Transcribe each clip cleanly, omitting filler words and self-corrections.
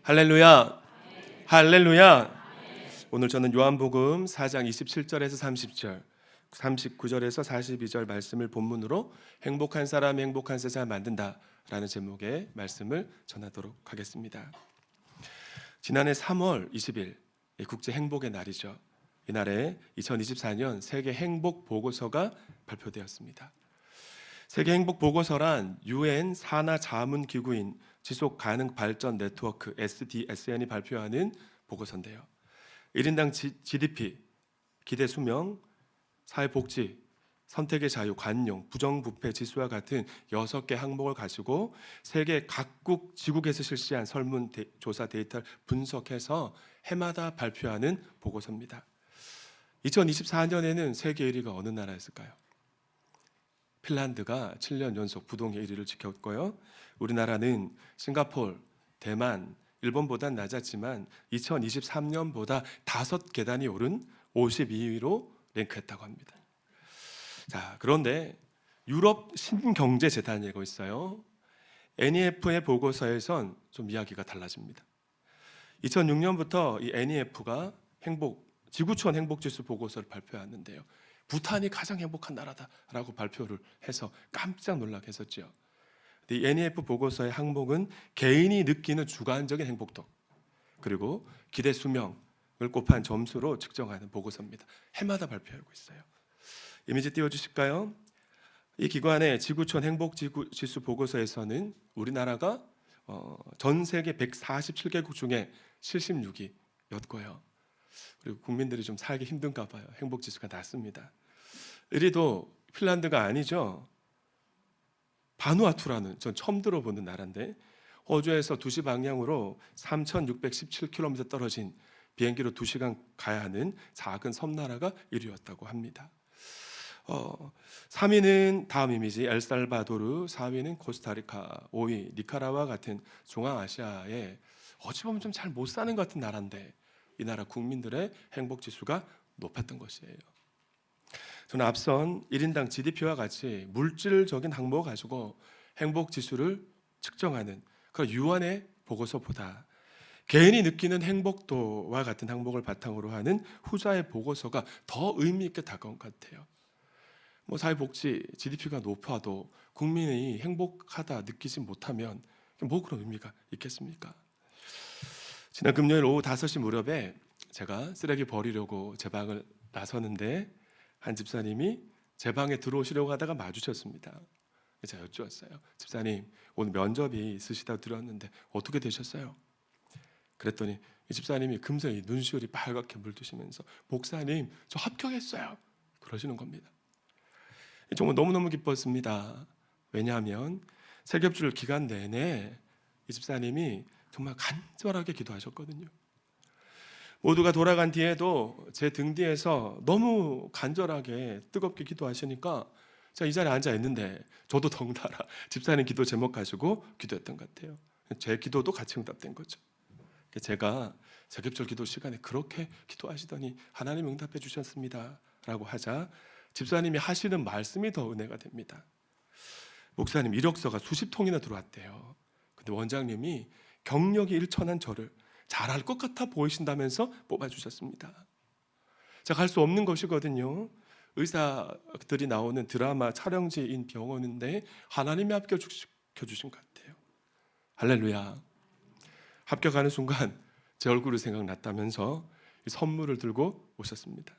할렐루야. 할렐루야. 오늘 저는 요한복음 4장 27절에서 30절, 39절에서 42절 말씀을 본문으로 행복한 사람이 행복한 세상을 만든다라는 제목의 말씀을 전하도록 하겠습니다. 지난해 3월 20일 국제 행복의 날이죠. 이날에 2024년 세계 행복 보고서가 발표되었습니다. 세계 행복 보고서란 UN 산하 자문 기구인 지속 가능 발전 네트워크 SDSN이 발표하는 보고서인데요. 1인당 GDP, 기대 수명, 사회복지, 선택의 자유, 관용, 부정부패 지수와 같은 6개 항목을 가지고 세계 각국 지국에서 실시한 설문조사 데이터를 분석해서 해마다 발표하는 보고서입니다. 2024년에는 세계 1위가 어느 나라였을까요? 핀란드가 7년 연속 부동의 1위를 지켰고요. 우리나라는 싱가포르, 대만, 일본보단 낮았지만 2023년보다 5계단이 오른 52위로 랭크했다고 합니다. 자, 그런데 유럽 신경제재단이 내고 있어요. NEF의 보고서에선 좀 이야기가 달라집니다. 2006년부터 이 NEF가 지구촌 행복지수 보고서를 발표했는데요. 부탄이 가장 행복한 나라다라고 발표를 해서 깜짝 놀라게 했었죠. 이 NEF 보고서의 항목은 개인이 느끼는 주관적인 행복도 그리고 기대 수명을 곱한 점수로 측정하는 보고서입니다. 해마다 발표하고 있어요. 이미지 띄워주실까요? 이 기관의 지구촌 행복지수 보고서에서는 우리나라가 전 세계 147개국 중에 76위였고요. 그리고 국민들이 좀 살기 힘든가 봐요. 행복지수가 낮습니다. 1위도 핀란드가 아니죠. 바누아투라는 전 처음 들어보는 나라인데 호주에서 2시 방향으로 3,617km 떨어진 비행기로 2시간 가야 하는 작은 섬나라가 1위였다고 합니다. 3위는 다음 이미지 엘살바도르, 4위는 코스타리카, 5위 니카라와 같은 중앙아시아에 어찌 보면 좀 잘 못 사는 것 같은 나라인데 이 나라 국민들의 행복지수가 높았던 것이에요. 저는 앞선 1인당 GDP와 같이 물질적인 항목을 가지고 행복지수를 측정하는 그런 유한의 보고서보다 개인이 느끼는 행복도와 같은 항목을 바탕으로 하는 후자의 보고서가 더 의미 있게 다가온 것 같아요. 사회복지 GDP가 높아도 국민이 행복하다 느끼지 못하면 뭐 그런 의미가 있겠습니까? 지난 금요일 오후 5시 무렵에 제가 쓰레기 버리려고 제 방을 나서는데 한 집사님이 제 방에 들어오시려고 하다가 마주쳤습니다. 제가 여쭈었어요. 집사님, 오늘 면접이 있으시다고 들었는데 어떻게 되셨어요? 그랬더니 이 집사님이 금세 이 눈시울이 빨갛게 물드시면서 목사님, 저 합격했어요. 그러시는 겁니다. 정말 너무너무 기뻤습니다. 왜냐하면 세겹줄 기간 내내 이 집사님이 정말 간절하게 기도하셨거든요. 모두가 돌아간 뒤에도 제 등 뒤에서 너무 간절하게 뜨겁게 기도하시니까 제가 이 자리에 앉아 있는데 저도 덩달아 집사님 기도 제목 가지고 기도했던 것 같아요. 제 기도도 같이 응답된 거죠. 제가 세겹절 기도 시간에 그렇게 기도하시더니 하나님 응답해 주셨습니다 라고 하자 집사님이 하시는 말씀이 더 은혜가 됩니다. 목사님 이력서가 수십 통이나 들어왔대요. 근데 원장님이 경력이 일천한 저를 잘할 것 같아 보이신다면서 뽑아주셨습니다. 제가 갈 수 없는 것이거든요. 의사들이 나오는 드라마 촬영지인 병원인데 하나님이 합격시켜주신 것 같아요. 할렐루야. 합격하는 순간 제 얼굴이 생각났다면서 선물을 들고 오셨습니다.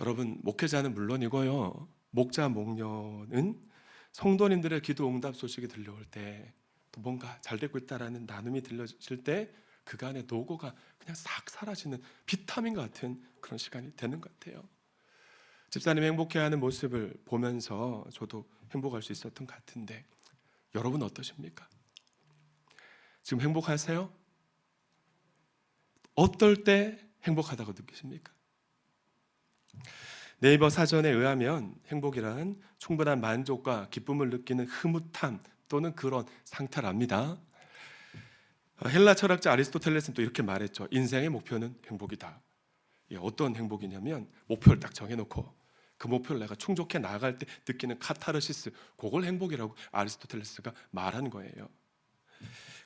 여러분, 목회자는 물론이고요, 목자, 목녀는 성도님들의 기도 응답 소식이 들려올 때 또 뭔가 잘 되고 있다라는 나눔이 들려질 때 그간의 노고가 그냥 싹 사라지는 비타민 같은 그런 시간이 되는 것 같아요. 집사님 행복해하는 모습을 보면서 저도 행복할 수 있었던 것 같은데 여러분 어떠십니까? 지금 행복하세요? 어떨 때 행복하다고 느끼십니까? 네이버 사전에 의하면 행복이란 충분한 만족과 기쁨을 느끼는 흐뭇함 또는 그런 상태랍니다. 헬라 철학자 아리스토텔레스는 또 이렇게 말했죠. 인생의 목표는 행복이다. 어떤 행복이냐면 목표를 딱 정해놓고 그 목표를 내가 충족해 나아갈 때 느끼는 카타르시스, 그걸 행복이라고 아리스토텔레스가 말한 거예요.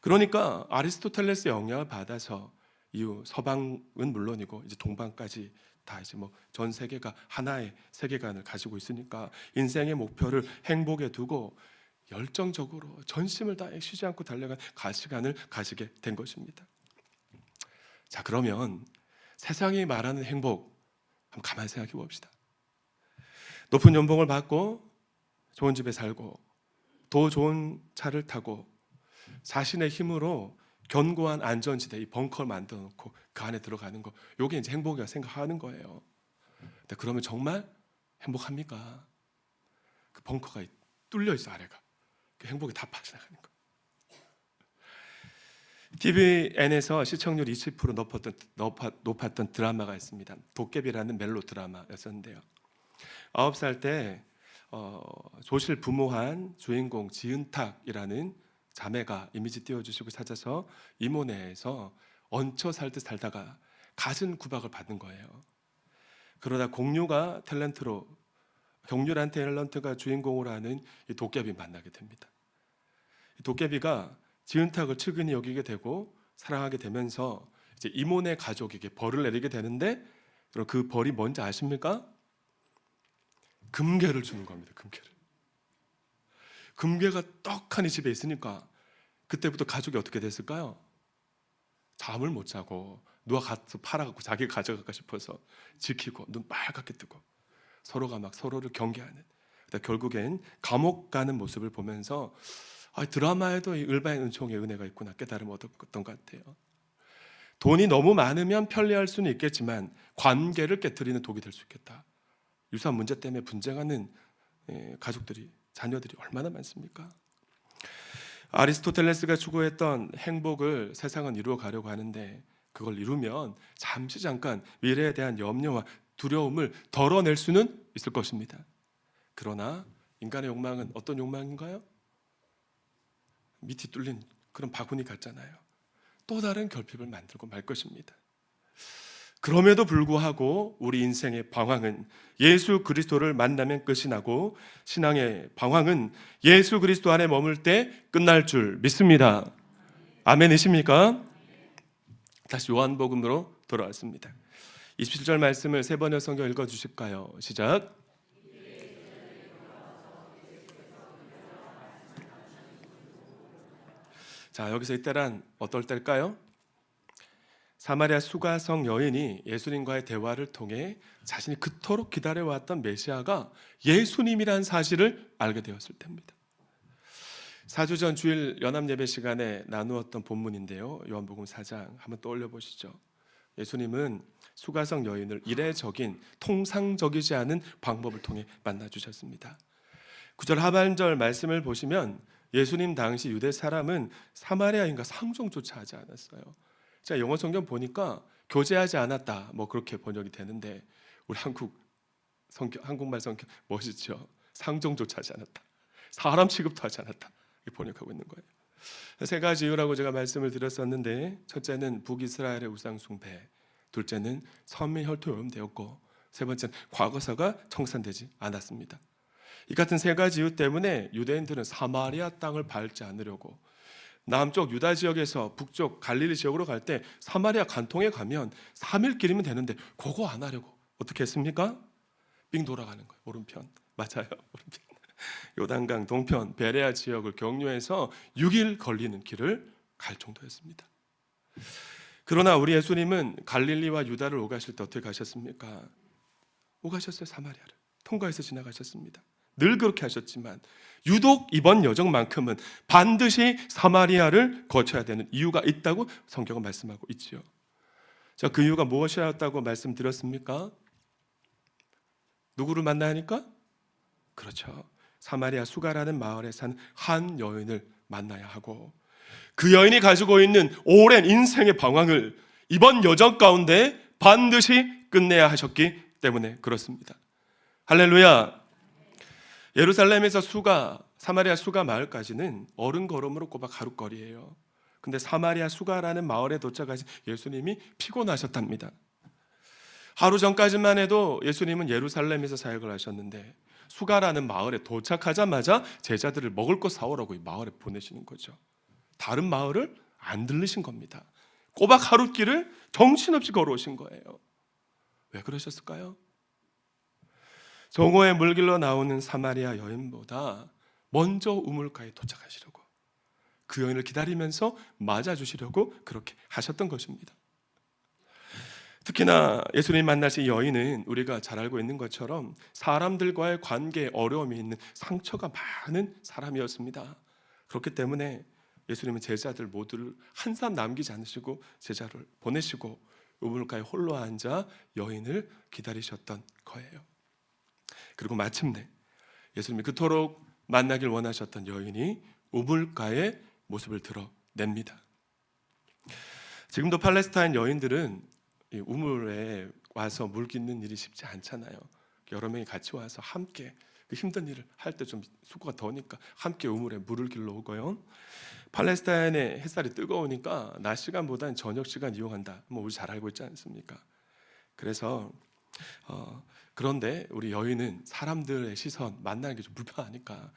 그러니까 아리스토텔레스의 영향을 받아서 이후 서방은 물론이고 이제 동방까지 다 이제 뭐 전 세계가 하나의 세계관을 가지고 있으니까 인생의 목표를 행복에 두고 열정적으로 전심을 다해 쉬지 않고 달려간 가치관을 가지게 된 것입니다. 자, 그러면 세상이 말하는 행복 한번 가만히 생각해 봅시다. 높은 연봉을 받고 좋은 집에 살고 더 좋은 차를 타고 자신의 힘으로 견고한 안전지대, 이 벙커를 만들어 놓고 그 안에 들어가는 거, 이게 이제 행복이라 생각하는 거예요. 근데 그러면 정말 행복합니까? 그 벙커가 뚫려 있어, 아래가. 그 행복이 다 빠져나가는 거. TVN에서 시청률 20% 높았던 드라마가 있습니다. 도깨비라는 멜로 드라마였었는데요. 9살 때 조실 부모한 주인공 지은탁이라는 자매가 이미지 띄워주시고 찾아서 이모네에서 얹혀 살듯 살다가 갖은 구박을 받는 거예요. 그러다 공유란 탤런트가 주인공으로 하는 이 도깨비 만나게 됩니다. 이 도깨비가 지은탁을 측은히 여기게 되고 사랑하게 되면서 이제 이모네 가족에게 벌을 내리게 되는데, 그럼 그 벌이 뭔지 아십니까? 금괴를 주는 겁니다. 금괴가 떡하니 집에 있으니까 그때부터 가족이 어떻게 됐을까요? 잠을 못 자고 누가 가서 팔아갖고 자기가 가져갈까 싶어서 지키고 눈 빨갛게 뜨고 서로가 막 서로를 경계하는, 결국엔 감옥 가는 모습을 보면서 드라마에도 이 을바인 은총의 은혜가 있구나 깨달음 얻었던 것 같아요. 돈이 너무 많으면 편리할 수는 있겠지만 관계를 깨트리는 독이 될 수 있겠다. 유산 문제 때문에 분쟁하는 가족들이, 자녀들이 얼마나 많습니까? 아리스토텔레스가 추구했던 행복을 세상은 이루어 가려고 하는데, 그걸 이루면 잠깐 미래에 대한 염려와 두려움을 덜어낼 수는 있을 것입니다. 그러나 인간의 욕망은 어떤 욕망인가요? 밑이 뚫린 그런 바구니 같잖아요. 또 다른 결핍을 만들고 말 것입니다. 그럼에도 불구하고 우리 인생의 방황은 예수 그리스도를 만나면 끝이 나고, 신앙의 방황은 예수 그리스도 안에 머물 때 끝날 줄 믿습니다. 아멘이십니까? 다시 요한복음으로 돌아왔습니다. 27절 말씀을 세 번역 성경 읽어주실까요? 시작. 자, 여기서 이때란 어떨 때일까요? 사마리아 수가성 여인이 예수님과의 대화를 통해 자신이 그토록 기다려왔던 메시아가 예수님이란 사실을 알게 되었을 때입니다. 4주 전 주일 연합 예배 시간에 나누었던 본문인데요, 요한복음 4장 한번 떠올려 보시죠. 예수님은 수가성 여인을 이례적인 통상적이지 않은 방법을 통해 만나주셨습니다. 9절 하반절 말씀을 보시면 예수님 당시 유대 사람은 사마리아인과 상종조차 하지 않았어요. 제가 영어 성경 보니까 교제하지 않았다, 뭐 그렇게 번역이 되는데, 우리 한국말 성경 멋있죠. 상종조차 하지 않았다, 사람 취급도 하지 않았다, 이렇게 번역하고 있는 거예요. 세 가지 이유라고 제가 말씀을 드렸었는데, 첫째는 북이스라엘의 우상 숭배, 둘째는 선민 혈통이 오염되었고, 세 번째는 과거사가 청산되지 않았습니다. 이 같은 세 가지 이유 때문에 유대인들은 사마리아 땅을 밟지 않으려고 남쪽 유다 지역에서 북쪽 갈릴리 지역으로 갈 때 사마리아 간통에 가면 3일 길이면 되는데 그거 안 하려고 어떻게 했습니까? 빙 돌아가는 거예요. 오른편. 맞아요. 오른편. 요단강 동편 베레아 지역을 경유해서 6일 걸리는 길을 갈 정도였습니다. 그러나 우리 예수님은 갈릴리와 유다를 오가실 때 어떻게 가셨습니까? 오가셨어요. 사마리아를 통과해서 지나가셨습니다. 늘 그렇게 하셨지만 유독 이번 여정만큼은 반드시 사마리아를 거쳐야 되는 이유가 있다고 성경은 말씀하고 있지요. 자, 그 이유가 무엇이었다고 말씀드렸습니까? 누구를 만나야 하니까? 그렇죠. 사마리아 수가라는 마을에 산 한 여인을 만나야 하고, 그 여인이 가지고 있는 오랜 인생의 방황을 이번 여정 가운데 반드시 끝내야 하셨기 때문에 그렇습니다. 할렐루야. 예루살렘에서 사마리아 수가 마을까지는 어른 걸음으로 꼬박 하루 거리예요. 근데 사마리아 수가라는 마을에 도착하신 예수님이 피곤하셨답니다. 하루 전까지만 해도 예수님은 예루살렘에서 사역을 하셨는데, 수가라는 마을에 도착하자마자 제자들을 먹을 거 사오라고 이 마을에 보내시는 거죠. 다른 마을을 안 들르신 겁니다. 꼬박 하룻길을 정신없이 걸어오신 거예요. 왜 그러셨을까요? 정오의 물길로 나오는 사마리아 여인보다 먼저 우물가에 도착하시려고, 그 여인을 기다리면서 맞아주시려고 그렇게 하셨던 것입니다. 특히나 예수님 만나신 여인은 우리가 잘 알고 있는 것처럼 사람들과의 관계에 어려움이 있는 상처가 많은 사람이었습니다. 그렇기 때문에 예수님은 제자들 모두를 한 사람 남기지 않으시고 제자를 보내시고 우물가에 홀로 앉아 여인을 기다리셨던 거예요. 그리고 마침내 예수님이 그토록 만나길 원하셨던 여인이 우물가에 모습을 드러냅니다. 지금도 팔레스타인 여인들은 이 우물에 와서 물 깃는 일이 쉽지 않잖아요. 여러 명이 같이 와서 함께 그 힘든 일을 할 때 좀 수고가 더우니까 함께 우물에 물을 길러 오고요. 팔레스타인의 햇살이 뜨거우니까 낮 시간보다는 저녁 시간 이용한다. 뭐 우리 잘 알고 있지 않습니까? 그래서 그런데 우리 여인은 사람들의 시선 만나는 게 좀 불편하니까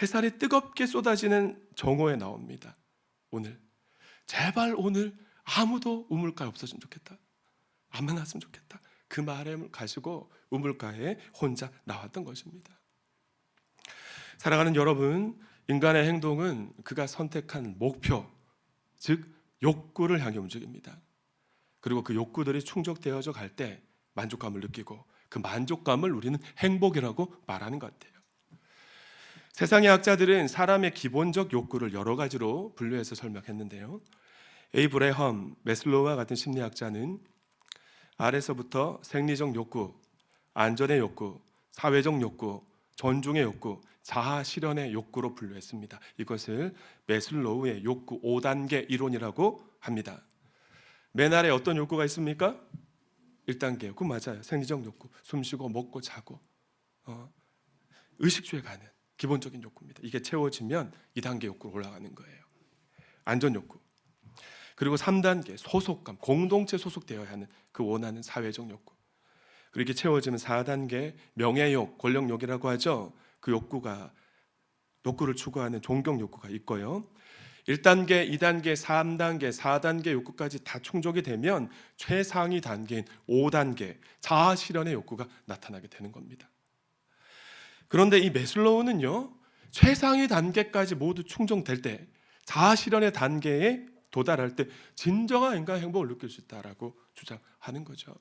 햇살이 뜨겁게 쏟아지는 정오에 나옵니다. 오늘 제발 오늘 아무도 우물가에 없었으면 좋겠다. 안 만났으면 좋겠다. 그 마음을 가지고 우물가에 혼자 나왔던 것입니다. 사랑하는 여러분, 인간의 행동은 그가 선택한 목표, 즉 욕구를 향해 움직입니다. 그리고 그 욕구들이 충족되어져 갈 때 만족감을 느끼고 그 만족감을 우리는 행복이라고 말하는 것 같아요. 세상의 학자들은 사람의 기본적 욕구를 여러 가지로 분류해서 설명했는데요. 에이브레함 메슬로우와 같은 심리학자는 아래서부터 생리적 욕구, 안전의 욕구, 사회적 욕구, 존중의 욕구, 자아 실현의 욕구로 분류했습니다. 이것을 메슬로우의 욕구 5단계 이론이라고 합니다. 맨 아래 어떤 욕구가 있습니까? 1단계 욕구 맞아요. 생리적 욕구, 숨쉬고 먹고 자고 의식주에 가는 기본적인 욕구입니다. 이게 채워지면 2단계 욕구로 올라가는 거예요. 안전 욕구. 그리고 3단계 소속감, 공동체 소속되어야 하는 그 원하는 사회적 욕구. 그리고 이렇게 채워지면 4단계 명예욕, 권력욕이라고 하죠. 그 욕구를 추구하는 존경 욕구가 있고요. 1단계, 2단계, 3단계, 4단계 욕구까지 다 충족이 되면 최상위 단계인 5단계 자아 실현의 욕구가 나타나게 되는 겁니다. 그런데 이 메슬로우는요, 최상위 단계까지 모두 충족될 때 자아 실현의 단계에 도달할 때 진정한 인간 행복을 느낄 수 있다라고 주장하는 거죠.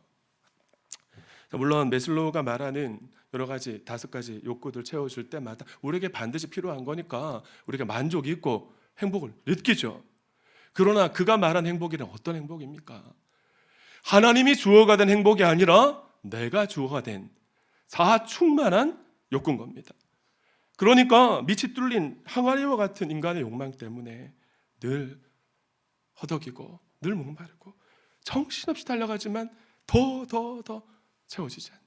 물론 메슬로우가 말하는 여러 가지 5가지 욕구들 채워줄 때마다 우리에게 반드시 필요한 거니까 우리가 만족이 있고 행복을 느끼죠. 그러나 그가 말한 행복이란 어떤 행복입니까? 하나님이 주어가 된 행복이 아니라 내가 주어가 된 자아 충만한 욕구인 겁니다. 그러니까 밑이 뚫린 항아리와 같은 인간의 욕망 때문에 늘 허덕이고 늘 목마르고 정신없이 달려가지만 더 채워지지 않는,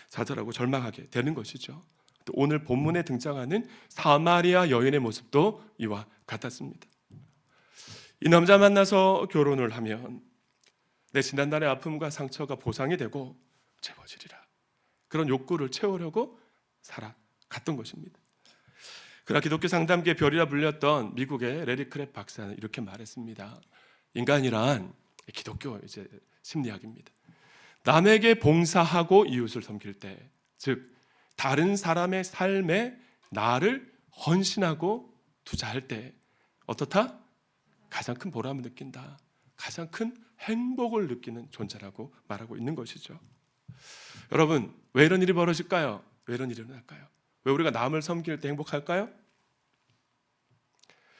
좌절하고 절망하게 되는 것이죠. 또 오늘 본문에 등장하는 사마리아 여인의 모습도 이와 같았습니다. 이 남자 만나서 결혼을 하면 내 지난날의 아픔과 상처가 보상이 되고 채워지리라, 그런 욕구를 채우려고 살아갔던 것입니다. 그러나 기독교 상담계의 별이라 불렸던 미국의 레리 크랩 박사는 이렇게 말했습니다. 인간이란 기독교 심리학입니다. 남에게 봉사하고 이웃을 섬길 때, 즉 다른 사람의 삶에 나를 헌신하고 투자할 때 어떻다? 가장 큰 보람을 느낀다. 가장 큰 행복을 느끼는 존재라고 말하고 있는 것이죠. 여러분, 왜 이런 일이 벌어질까요? 왜 이런 일이 일어날까요? 왜 우리가 남을 섬길 때 행복할까요?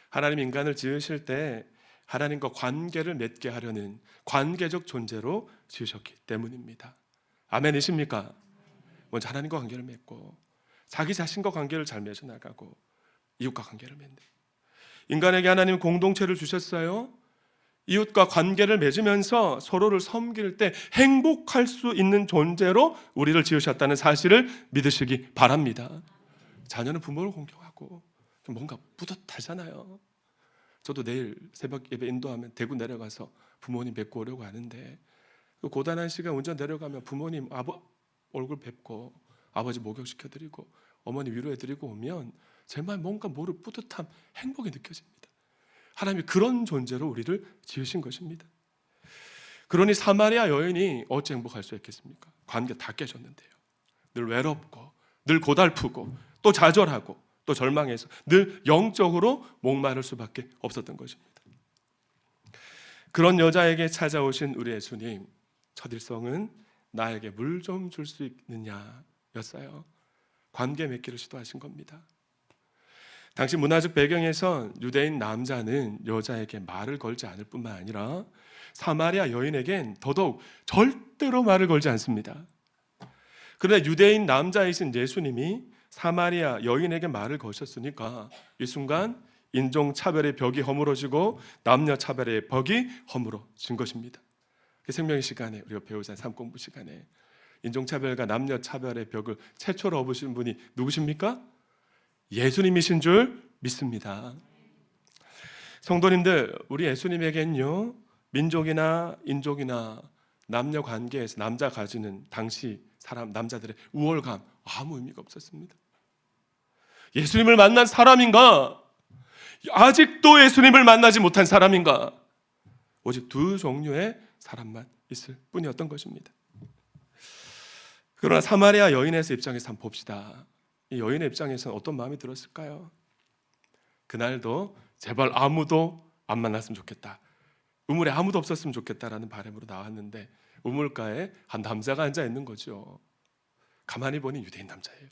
하나님 인간을 지으실 때 하나님과 관계를 맺게 하려는 관계적 존재로 지으셨기 때문입니다. 아멘이십니까? 먼저 하나님과 관계를 맺고 자기 자신과 관계를 잘 맺어 나가고 이웃과 관계를 맺는, 인간에게 하나님 공동체를 주셨어요. 이웃과 관계를 맺으면서 서로를 섬길 때 행복할 수 있는 존재로 우리를 지으셨다는 사실을 믿으시기 바랍니다. 자녀는 부모를 공경하고 뭔가 뿌듯하잖아요. 저도 내일 새벽 예배 인도하면 대구 내려가서 부모님 뵙고 오려고 하는데, 그 고단한 시간 운전 내려가면 부모님 얼굴 뵙고 아버지 목욕시켜드리고 어머니 위로해드리고 오면 제 마음에 뭔가 모를 뿌듯함, 행복이 느껴집니다. 하나님이 그런 존재로 우리를 지으신 것입니다. 그러니 사마리아 여인이 어찌 행복할 수 있겠습니까? 관계 다 깨졌는데요. 늘 외롭고 늘 고달프고 또 좌절하고 또 절망해서 늘 영적으로 목마를 수밖에 없었던 것입니다. 그런 여자에게 찾아오신 우리 예수님, 첫 일성은 나에게 물 좀 줄 수 있느냐였어요. 관계 맺기를 시도하신 겁니다. 당시 문화적 배경에선 유대인 남자는 여자에게 말을 걸지 않을 뿐만 아니라 사마리아 여인에겐 더더욱 절대로 말을 걸지 않습니다. 그런데 유대인 남자이신 예수님이 사마리아 여인에게 말을 거셨으니까 이 순간 인종차별의 벽이 허물어지고 남녀차별의 벽이 허물어진 것입니다. 생명의 시간에 우리가 배우자 삶공부 시간에 인종차별과 남녀차별의 벽을 최초로 엎으신 분이 누구십니까? 예수님이신 줄 믿습니다. 성도님들, 우리 예수님에겐요 민족이나 인종이나 남녀 관계에서 남자 가지는 당시 사람 남자들의 우월감 아무 의미가 없었습니다. 예수님을 만난 사람인가? 아직도 예수님을 만나지 못한 사람인가? 오직 두 종류의 사람만 있을 뿐이었던 것입니다. 그러나 사마리아 여인의 입장에서 한번 봅시다. 이 여인의 입장에서는 어떤 마음이 들었을까요? 그날도 제발 아무도 안 만났으면 좋겠다, 우물에 아무도 없었으면 좋겠다라는 바람으로 나왔는데 우물가에 한 남자가 앉아 있는 거죠. 가만히 보니 유대인 남자예요.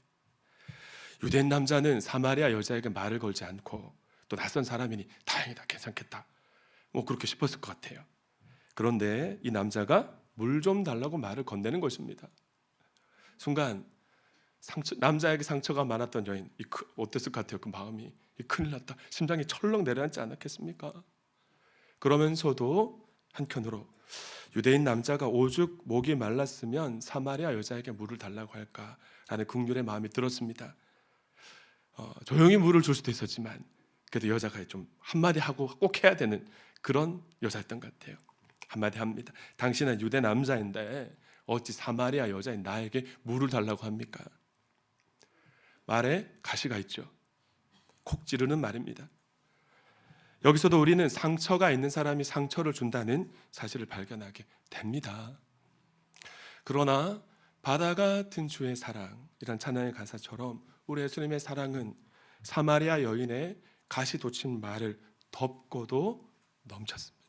유대인 남자는 사마리아 여자에게 말을 걸지 않고 또 낯선 사람이니 다행이다, 괜찮겠다, 뭐 그렇게 싶었을 것 같아요. 그런데 이 남자가 물 좀 달라고 말을 건네는 것입니다. 순간 남자에게 상처가 많았던 여인, 어땠을 것 같아요? 그 마음이 큰일 났다, 심장이 철렁 내려앉지 않았겠습니까? 그러면서도 한켠으로 유대인 남자가 오죽 목이 말랐으면 사마리아 여자에게 물을 달라고 할까라는 긍휼의 마음이 들었습니다. 조용히 물을 줄 수도 있었지만 그래도 여자가 좀 한마디 하고 꼭 해야 되는 그런 여자였던 것 같아요. 한마디 합니다. 당신은 유대 남자인데 어찌 사마리아 여자인 나에게 물을 달라고 합니까? 말에 가시가 있죠. 콕 찌르는 말입니다. 여기서도 우리는 상처가 있는 사람이 상처를 준다는 사실을 발견하게 됩니다. 그러나 바다 같은 주의 사랑이란 찬양의 가사처럼 우리 예수님의 사랑은 사마리아 여인의 가시 돋친 말을 덮고도 넘쳤습니다.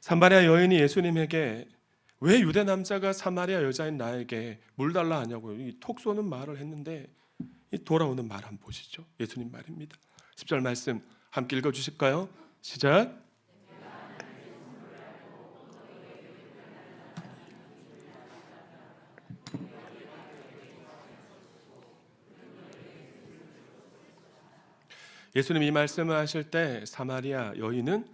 사마리아 여인이 예수님에게 왜 유대 남자가 사마리아 여자인 나에게 물 달라 하냐고 톡 쏘는 말을 했는데 돌아오는 말 한번 보시죠. 예수님 말입니다. 10절 말씀 함께 읽어주실까요? 시작. 예수님이 이 말씀을 하실 때 사마리아 여인은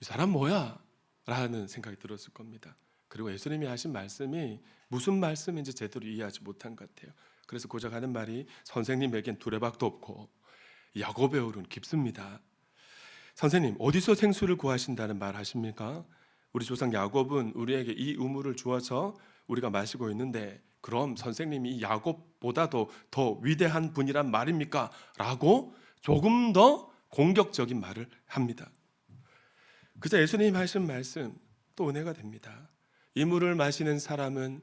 이 사람 뭐야? 라는 생각이 들었을 겁니다. 그리고 예수님이 하신 말씀이 무슨 말씀인지 제대로 이해하지 못한 것 같아요. 그래서 고작 하는 말이 선생님에겐 두레박도 없고 야곱의 얼은 깊습니다. 선생님 어디서 생수를 구하신다는 말 하십니까? 우리 조상 야곱은 우리에게 이 우물을 주어서 우리가 마시고 있는데 그럼 선생님이 이 야곱보다도 더 위대한 분이란 말입니까? 라고 조금 더 공격적인 말을 합니다. 그저 예수님이 하신 말씀 또 은혜가 됩니다. 이 물을 마시는 사람은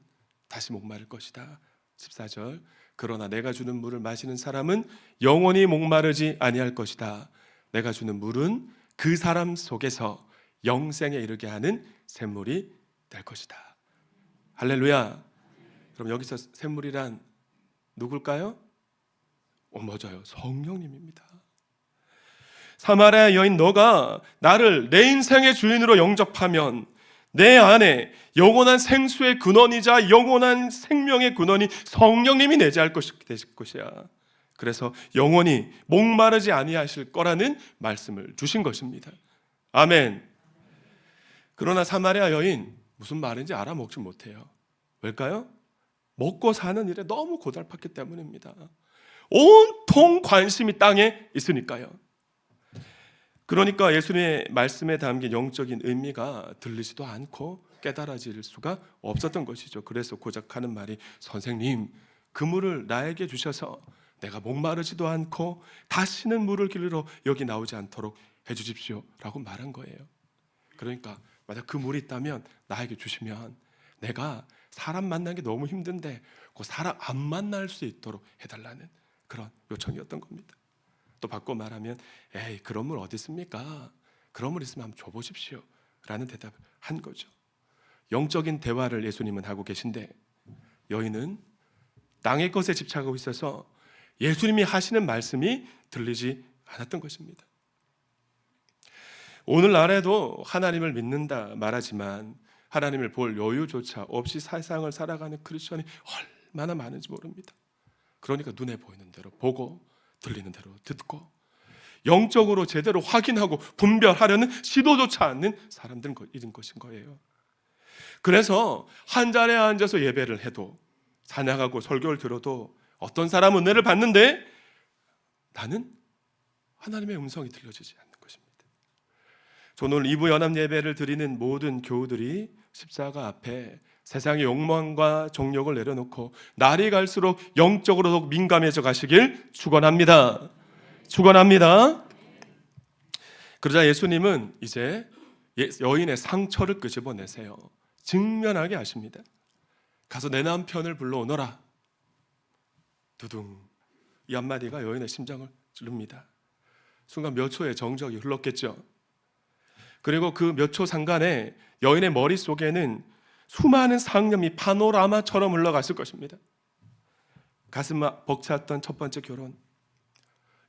다시 목마를 것이다. 14절 그러나 내가 주는 물을 마시는 사람은 영원히 목마르지 아니할 것이다. 내가 주는 물은 그 사람 속에서 영생에 이르게 하는 샘물이 될 것이다. 할렐루야. 그럼 여기서 샘물이란 누굴까요? 맞아요. 성령님입니다. 사마리아 여인 너가 나를 내 인생의 주인으로 영접하면 내 안에 영원한 생수의 근원이자 영원한 생명의 근원이 성령님이 내재할 되실 것이야. 그래서 영원히 목마르지 아니하실 거라는 말씀을 주신 것입니다. 아멘. 그러나 사마리아 여인 무슨 말인지 알아먹지 못해요. 왜일까요? 먹고 사는 일에 너무 고달팠기 때문입니다. 온통 관심이 땅에 있으니까요. 그러니까 예수님의 말씀에 담긴 영적인 의미가 들리지도 않고 깨달아질 수가 없었던 것이죠. 그래서 고작 하는 말이 선생님 그 물을 나에게 주셔서 내가 목마르지도 않고 다시는 물을 길러 여기 나오지 않도록 해주십시오 라고 말한 거예요. 그러니까 만약 그 물이 있다면 나에게 주시면 내가 사람 만나는 게 너무 힘든데 그 사람 안 만날 수 있도록 해달라는 그런 요청이었던 겁니다. 또 바꿔 말하면 에이 그런 물 어디 있습니까? 그런 물 있으면 한번 줘보십시오 라는 대답을 한 거죠. 영적인 대화를 예수님은 하고 계신데 여인은 땅의 것에 집착하고 있어서 예수님이 하시는 말씀이 들리지 않았던 것입니다. 오늘날에도 하나님을 믿는다 말하지만 하나님을 볼 여유조차 없이 세상을 살아가는 크리스천이 얼마나 많은지 모릅니다. 그러니까 눈에 보이는 대로 보고 들리는 대로 듣고 영적으로 제대로 확인하고 분별하려는 시도조차 않는 사람들인 것인 거예요. 그래서 한 자리에 앉아서 예배를 해도 찬양하고 설교를 들어도 어떤 사람은 은혜를 받는데 나는 하나님의 음성이 들려지지 않는 것입니다. 저는 오늘 2부 연합 예배를 드리는 모든 교우들이 십자가 앞에 세상의 욕망과 정욕을 내려놓고 날이 갈수록 영적으로 더욱 민감해져 가시길 축원합니다. 축원합니다. 그러자 예수님은 이제 여인의 상처를 끄집어내세요. 직면하게 하십니다. 가서 내 남편을 불러오너라. 두둥. 이 한마디가 여인의 심장을 찌릅니다. 순간 몇 초의 정적이 흘렀겠죠. 그리고 그 몇 초 상간에 여인의 머릿속에는 수많은 상념이 파노라마처럼 흘러갔을 것입니다. 가슴 벅찼던 첫 번째 결혼,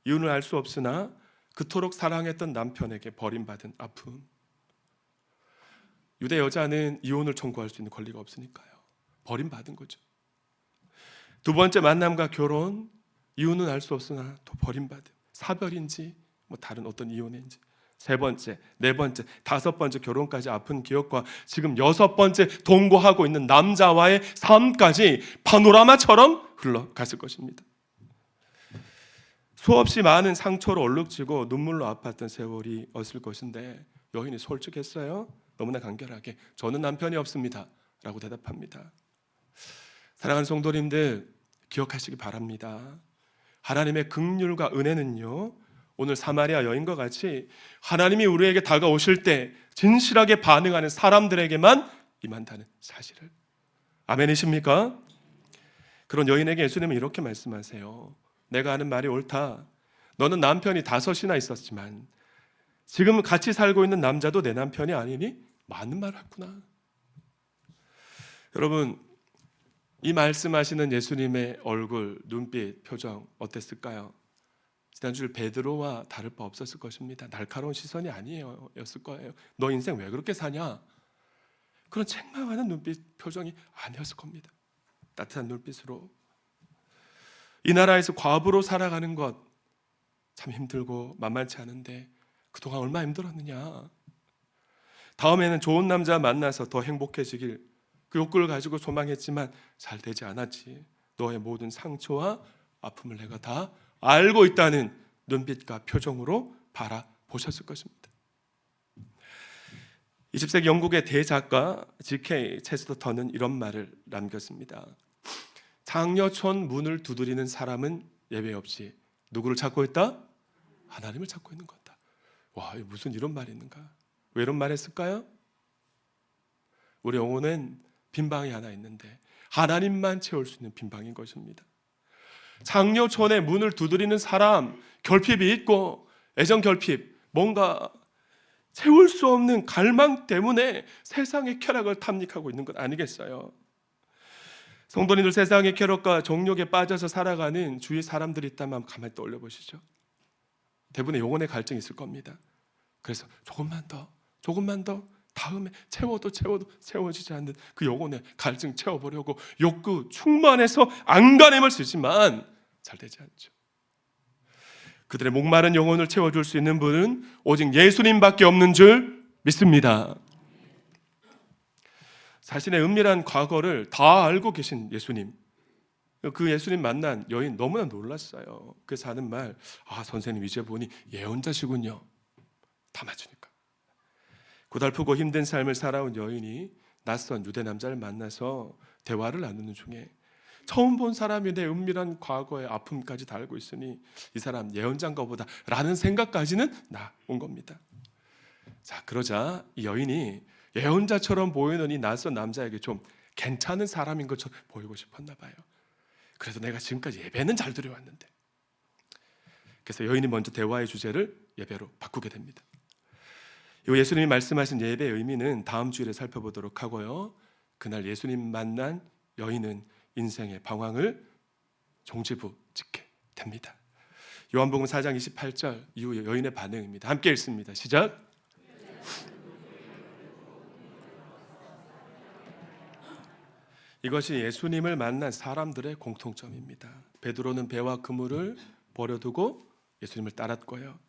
이유는 알 수 없으나 그토록 사랑했던 남편에게 버림받은 아픔. 유대 여자는 이혼을 청구할 수 있는 권리가 없으니까요. 버림받은 거죠. 두 번째 만남과 결혼, 이유는 알 수 없으나 또 버림받음. 사별인지 뭐 다른 어떤 이혼인지. 세 번째, 네 번째, 다섯 번째 결혼까지 아픈 기억과 지금 여섯 번째 동거하고 있는 남자와의 삶까지 파노라마처럼 흘러갔을 것입니다. 수없이 많은 상처로 얼룩지고 눈물로 아팠던 세월이 었을 것인데 여인이 솔직했어요. 너무나 간결하게 저는 남편이 없습니다 라고 대답합니다. 사랑하는 성도님들 기억하시기 바랍니다. 하나님의 긍휼과 은혜는요 오늘 사마리아 여인과 같이 하나님이 우리에게 다가오실 때 진실하게 반응하는 사람들에게만 임한다는 사실을. 아멘이십니까? 그런 여인에게 예수님은 이렇게 말씀하세요. 내가 하는 말이 옳다. 너는 남편이 5이나 있었지만 지금 같이 살고 있는 남자도 내 남편이 아니니 맞는 말을 했구나. 여러분 이 말씀하시는 예수님의 얼굴, 눈빛, 표정 어땠을까요? 지난주 베드로와 다를 바 없었을 것입니다. 날카로운 시선이 아니었을 거예요. 너 인생 왜 그렇게 사냐? 그런 책망하는 눈빛, 표정이 아니었을 겁니다. 따뜻한 눈빛으로 이 나라에서 과부로 살아가는 것 참 힘들고 만만치 않은데 그동안 얼마나 힘들었느냐. 다음에는 좋은 남자 만나서 더 행복해지길 그 욕구를 가지고 소망했지만 잘 되지 않았지. 너의 모든 상처와 아픔을 내가 다 알고 있다는 눈빛과 표정으로 바라보셨을 것입니다. 20세기 영국의 대작가 G.K. 체스터턴은 이런 말을 남겼습니다. 장려촌 문을 두드리는 사람은 예외 없이 누구를 찾고 있다? 하나님을 찾고 있는 거다. 와, 무슨 이런 말이 있는가? 왜 이런 말 했을까요? 우리 영혼은 빈방이 하나 있는데 하나님만 채울 수 있는 빈방인 것입니다. 장려촌의 문을 두드리는 사람, 결핍이 있고 애정 결핍, 뭔가 채울 수 없는 갈망 때문에 세상의 쾌락을 탐닉하고 있는 것 아니겠어요? 성도님들 세상의 쾌락과 정욕에 빠져서 살아가는 주위 사람들이 있다면 가만히 떠올려 보시죠. 대부분의 영혼의 갈증이 있을 겁니다. 그래서 조금만 더 다음에 채워도 채워지지 않는 그 영혼의 갈증 채워보려고 욕구 충만해서 안간힘을 쓰지만 잘 되지 않죠. 그들의 목마른 영혼을 채워줄 수 있는 분은 오직 예수님밖에 없는 줄 믿습니다. 자신의 은밀한 과거를 다 알고 계신 예수님, 그 예수님 만난 여인 너무나 놀랐어요. 그래서 하는 말, 선생님 이제 보니 예언자시군요. 다 맞추니까. 고달프고 힘든 삶을 살아온 여인이 낯선 유대 남자를 만나서 대화를 나누는 중에 처음 본 사람이 내 은밀한 과거의 아픔까지 다 알고 있으니 이 사람 예언자인가 보다 라는 생각까지는 온 겁니다. 자, 그러자 이 여인이 예언자처럼 보이는 이 낯선 남자에게 좀 괜찮은 사람인 것처럼 보이고 싶었나 봐요. 그래서 내가 지금까지 예배는 잘 드려왔는데. 그래서 여인이 먼저 대화의 주제를 예배로 바꾸게 됩니다. 이 예수님이 말씀하신 예배의 의미는 다음 주일에 살펴보도록 하고요. 그날 예수님 만난 여인은 인생의 방황을 종지부 짓게 됩니다. 요한복음 4장 28절 이후 여인의 반응입니다. 함께 읽습니다. 시작. 이것이 예수님을 만난 사람들의 공통점입니다. 베드로는 배와 그물을 버려두고 예수님을 따랐고요.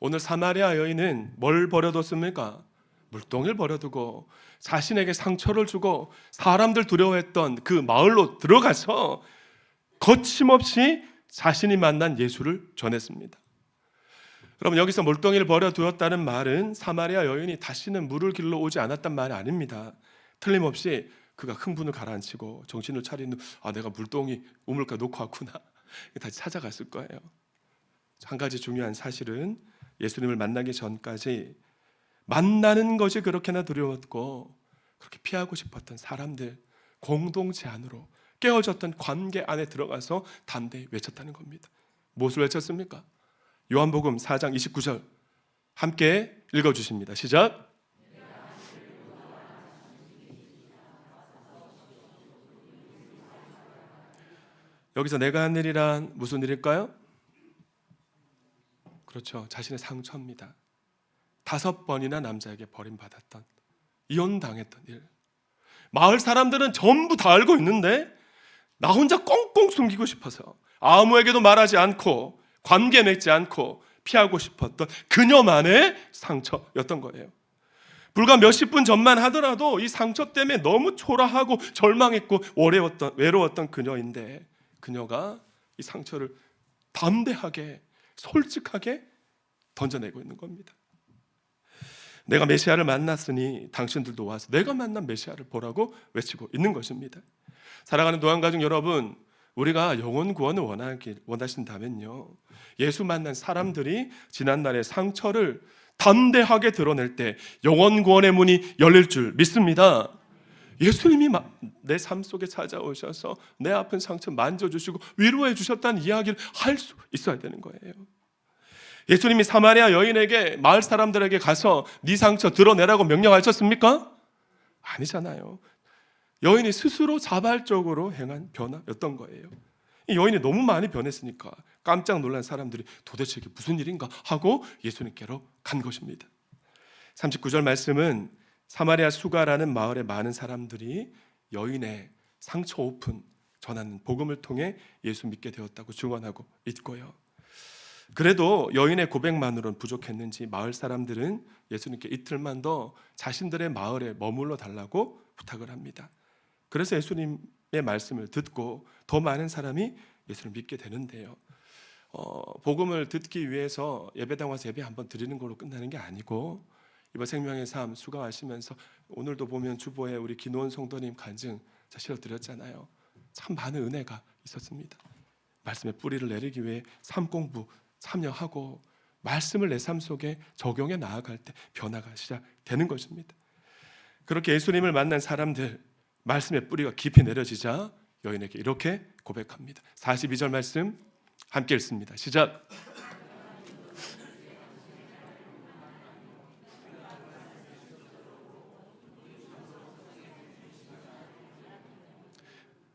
오늘 사마리아 여인은 뭘 버려뒀습니까? 물동이를 버려두고 자신에게 상처를 주고 사람들 두려워했던 그 마을로 들어가서 거침없이 자신이 만난 예수를 전했습니다. 여러분, 여기서 물동이를 버려두었다는 말은 사마리아 여인이 다시는 물을 길러 오지 않았단 말이 아닙니다. 틀림없이 그가 흥분을 가라앉히고 정신을 차린 후 내가 물동이 우물가 놓고 왔구나 다시 찾아갔을 거예요. 한 가지 중요한 사실은 예수님을 만나기 전까지 만나는 것이 그렇게나 두려웠고 그렇게 피하고 싶었던 사람들, 공동체 안으로 깨어졌던 관계 안에 들어가서 담대히 외쳤다는 겁니다. 무엇을 외쳤습니까? 요한복음 4장 29절 함께 읽어주십니다. 시작. 여기서 내가 한 일이란 무슨 일일까요? 그렇죠. 자신의 상처입니다. 5번이나 남자에게 버림받았던, 이혼당했던 일. 마을 사람들은 전부 다 알고 있는데 나 혼자 꽁꽁 숨기고 싶어서 아무에게도 말하지 않고 관계 맺지 않고 피하고 싶었던 그녀만의 상처였던 거예요. 불과 몇십 분 전만 하더라도 이 상처 때문에 너무 초라하고 절망했고 외로웠던 그녀인데 그녀가 이 상처를 담대하게 솔직하게 던져내고 있는 겁니다. 내가 메시아를 만났으니 당신들도 와서 내가 만난 메시아를 보라고 외치고 있는 것입니다. 사랑하는 노안가족 여러분, 우리가 영혼 구원을 원하신다면요, 예수 만난 사람들이 지난날의 상처를 담대하게 드러낼 때 영혼 구원의 문이 열릴 줄 믿습니다. 예수님이 내 삶 속에 찾아오셔서 내 아픈 상처 만져주시고 위로해 주셨다는 이야기를 할 수 있어야 되는 거예요. 예수님이 사마리아 여인에게 마을 사람들에게 가서 네 상처 드러내라고 명령하셨습니까? 아니잖아요. 여인이 스스로 자발적으로 행한 변화였던 거예요. 이 여인이 너무 많이 변했으니까 깜짝 놀란 사람들이 도대체 이게 무슨 일인가 하고 예수님께로 간 것입니다. 39절 말씀은 사마리아 수가라는 마을의 많은 사람들이 여인의 상처 오픈 전하는 복음을 통해 예수 믿게 되었다고 증언하고 있고요. 그래도 여인의 고백만으로는 부족했는지 마을 사람들은 예수님께 이틀만 더 자신들의 마을에 머물러 달라고 부탁을 합니다. 그래서 예수님의 말씀을 듣고 더 많은 사람이 예수를 믿게 되는데요. 복음을 듣기 위해서 예배당 와서 예배 한번 드리는 걸로 끝나는 게 아니고 이번 생명의 삶 수강하시면서 오늘도 보면 주보에 우리 김노원 성도님 간증 실어드렸잖아요. 참 많은 은혜가 있었습니다. 말씀의 뿌리를 내리기 위해 삶 공부 참여하고 말씀을 내 삶 속에 적용해 나아갈 때 변화가 시작되는 것입니다. 그렇게 예수님을 만난 사람들, 말씀의 뿌리가 깊이 내려지자 여인에게 이렇게 고백합니다. 42절 말씀 함께 읽습니다. 시작.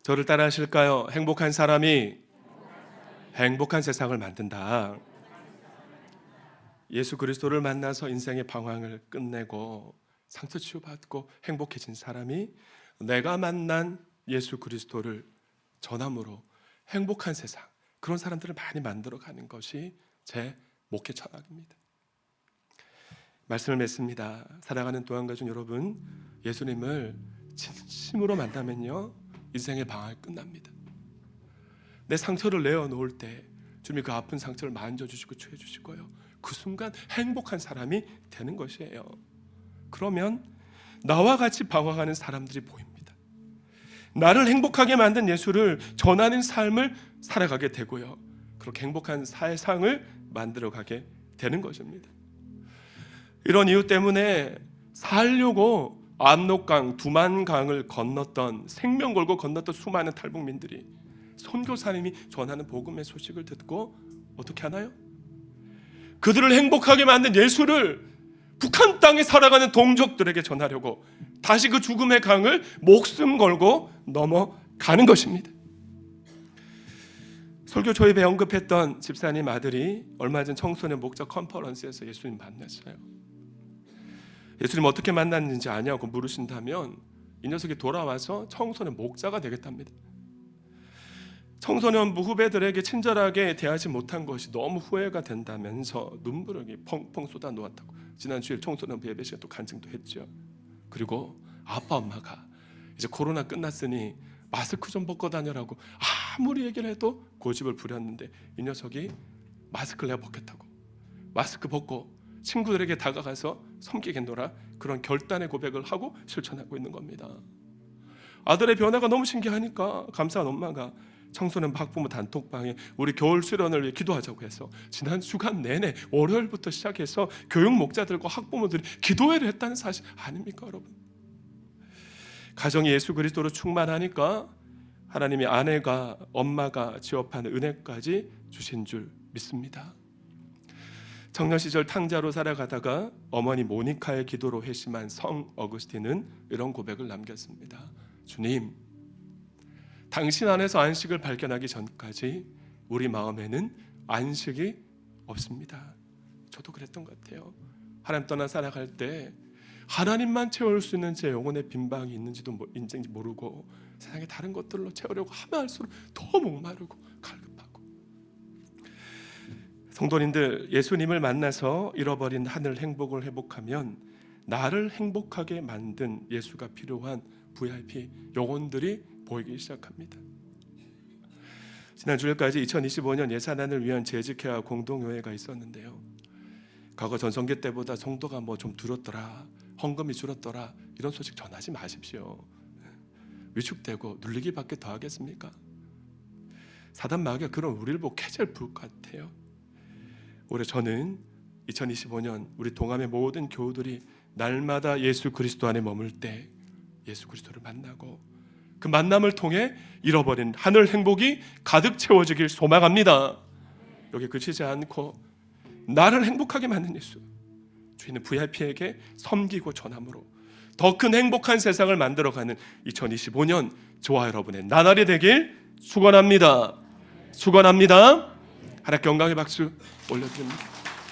저를 따라 하실까요? 행복한 사람이 행복한 세상을 만든다. 예수 그리스도를 만나서 인생의 방황을 끝내고 상처 치유받고 행복해진 사람이 내가 만난 예수 그리스도를 전함으로 행복한 세상, 그런 사람들을 많이 만들어가는 것이 제 목회 철학입니다. 말씀을 맺습니다. 사랑하는 도안가족 여러분, 예수님을 진심으로 만나면요 인생의 방황이 끝납니다. 내 상처를 내어놓을 때 주님이 그 아픈 상처를 만져주시고 치유해주실 거예요. 그 순간 행복한 사람이 되는 것이에요. 그러면 나와 같이 방황하는 사람들이 보입니다. 나를 행복하게 만든 예수를 전하는 삶을 살아가게 되고요, 그렇게 행복한 세상을 만들어가게 되는 것입니다. 이런 이유 때문에 살려고 압록강, 두만강을 건넜던, 생명 걸고 건넜던 수많은 탈북민들이 선교사님이 전하는 복음의 소식을 듣고 어떻게 하나요? 그들을 행복하게 만든 예수를 북한 땅에 살아가는 동족들에게 전하려고 다시 그 죽음의 강을 목숨 걸고 넘어가는 것입니다. 설교 초입에 언급했던 집사님 아들이 얼마 전 청소년 목자 컨퍼런스에서 예수님 만났어요. 예수님 어떻게 만났는지 아냐고 물으신다면 이 녀석이 돌아와서 청소년 목자가 되겠답니다. 청소년부 후배들에게 친절하게 대하지 못한 것이 너무 후회가 된다면서 눈물을 펑펑 쏟아 놓았다고 지난 주일 청소년부 예배 시간에 또 간증도 했죠. 그리고 아빠 엄마가 이제 코로나 끝났으니 마스크 좀 벗고 다녀라고 아무리 얘기를 해도 고집을 부렸는데 이 녀석이 마스크를 내가 벗겠다고 마스크 벗고 친구들에게 다가가서 섬기겠노라, 그런 결단의 고백을 하고 실천하고 있는 겁니다. 아들의 변화가 너무 신기하니까 감사한 엄마가 청소년 학부모 단톡방에 우리 겨울 수련을 위해 기도하자고 해서 지난 주간 내내 월요일부터 시작해서 교육 목자들과 학부모들이 기도회를 했다는 사실 아닙니까 여러분? 가정이 예수 그리스도로 충만하니까 하나님이 아내가 엄마가 지업하는 은혜까지 주신 줄 믿습니다. 청년 시절 탕자로 살아가다가 어머니 모니카의 기도로 회심한 성 어거스틴은 이런 고백을 남겼습니다. 주님, 당신 안에서 안식을 발견하기 전까지 우리 마음에는 안식이 없습니다. 저도 그랬던 것 같아요. 하나님 떠나 살아갈 때 하나님만 채울 수 있는 제 영혼의 빈방이 있는지도 모르고 세상의 다른 것들로 채우려고 하면 할수록 더 목마르고 갈급하고. 성도님들, 예수님을 만나서 잃어버린 하늘 행복을 회복하면 나를 행복하게 만든 예수가 필요한 VIP 영혼들이 보이기 시작합니다. 지난 주일까지 2025년 예산안을 위한 재직회와 공동요회가 있었는데요, 과거 전성기 때보다 성도가 좀 줄었더라, 헌금이 줄었더라, 이런 소식 전하지 마십시오. 위축되고 눌리기밖에 더 하겠습니까? 사단 마귀가 그런 우리를 보고 캐젤 불 것 같아요. 올해 저는 2025년 우리 동암의 모든 교우들이 날마다 예수 그리스도 안에 머물 때 예수 그리스도를 만나고 그 만남을 통해 잃어버린 하늘 행복이 가득 채워지길 소망합니다. 여기 그치지 않고 나를 행복하게 만든 예수, 주인은 VIP에게 섬기고 전함으로 더 큰 행복한 세상을 만들어가는 2025년 저와 여러분의 나날이 되길 축원합니다. 축원합니다. 하나님께 영광의 박수 올려드립니다.